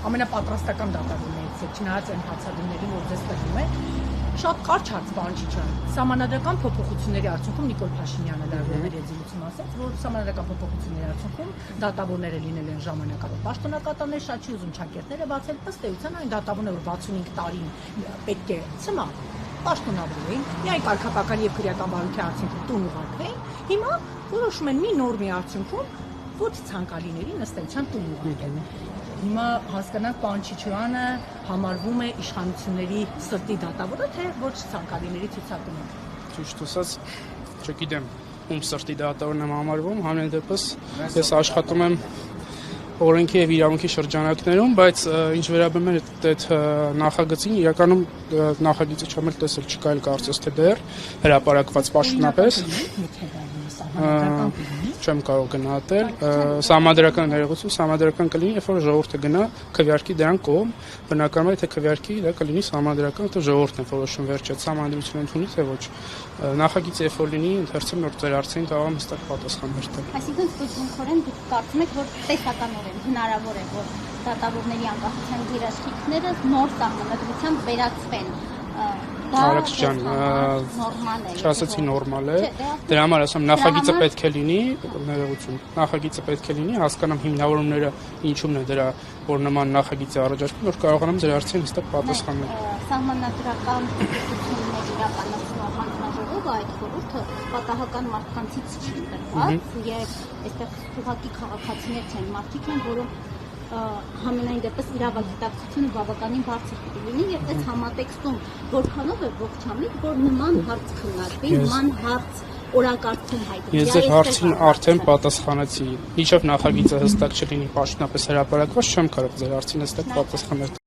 Ամենապատրաստական դատավորներից եք, չնայած այն հացադումներին, որ ձեզ տրվում է, շատ կարճ հարց Պանչիչյան, սահմանադրական փոփոխությունների արդյունքում Նիկոլ Փաշինյանը լավներ եզրույցում ասաց, որ սահմանադրական փոփոխությունների արդյունքում դատավորները լինել են ժամանակավոր պաշտոնակատաներ, շատ չի ուզում ճակերտները բացել, ըստ էության այն դատավորները, որ 65 տարին պետք է ցմա պաշտոնավորվեին, միայն կարգապահական եւ քրեական բարույթի արդյունքում տուն ուղարկվեին, հիմա որոշում են մի նորմի արդյունքում ոչ ցանկալիներին ըստ էության տուն ուղարկել։ Հիմա հասկանանք Պանչիչյանը համարվում է իշխանությունների սրտի դատավորը, թե ոչ ցանկալիների ցուցակում։ Ճիշտ ասած, չգիտեմ, ում սրտի դատավորն եմ համարվում, համեն դեպս ես աշխատում եմ օրենքի եւ իրավունքի շրջանակներում, բայց ինչ վերաբերում է այդ նախագծին, իրականում նախագիծը չեմ տեսել, չկա էլ կարծես թե դեռ հրապարակված պաշտոնապես չեմ կարող գնահատել, սահմանադրական ներողություն, սահմանադրական կլինի, երբ որ ժողովուրդը գնա քվեարկի դրան կողմ, բնականաբար եթե քվեարկի դա կլինի սահմանադրական, թե ժողովուրդն է որոշում վերջը սահմանադրությունը ընդունի թե ոչ։ Նախագիծը երբ որ լինի, ընթերցեմ նոր ձեր հարցին կարող եմ հստակ պատասխաններ տալ։ Այսինքն սկզբունքորեն դուք կարծում եք, որ տեսականորեն հնարավոր է, որ դատավորների անկախության երաշխիքները նոր սահմանադրությամբ վերացվեն։ Արաքս ջան, չասացի նորմալ է, դրա համար ասեմ նախագիծը պետք է լինի, ներողություն, նախագիծը պետք է լինի, հասկանամ հիմնավորումները ինչումն է դրա, որ նման նախագիծը առաջարկվում, որ կարողանամ ձեր հարցին հստակ պատասխանել։ Սահմանադրական փոփոխությունների իրականացնող հանձնաժողովը այդ խորհուրդը պատահական մարդկանցից չի ընտրված եւ այստեղ ուղղակի քաղաքացիներ չեն, մարդիկ են, որոնք համենայն դեպս իրավագիտակցությունը բավականին բարձր պիտի լինի եւ այս համատեքստում որքանով է ողջամիտ, որ նման հարց քննարկվի, նման հարց օրակարգում հայտնվի։ Ես ձեր հարցին արդեն պատասխանեցի։ Ինչեւ նախագիծը հստակ չլինի պաշտոնապես հրապարակված, չեմ կարող ձեր հարցին հստակ պատասխանել։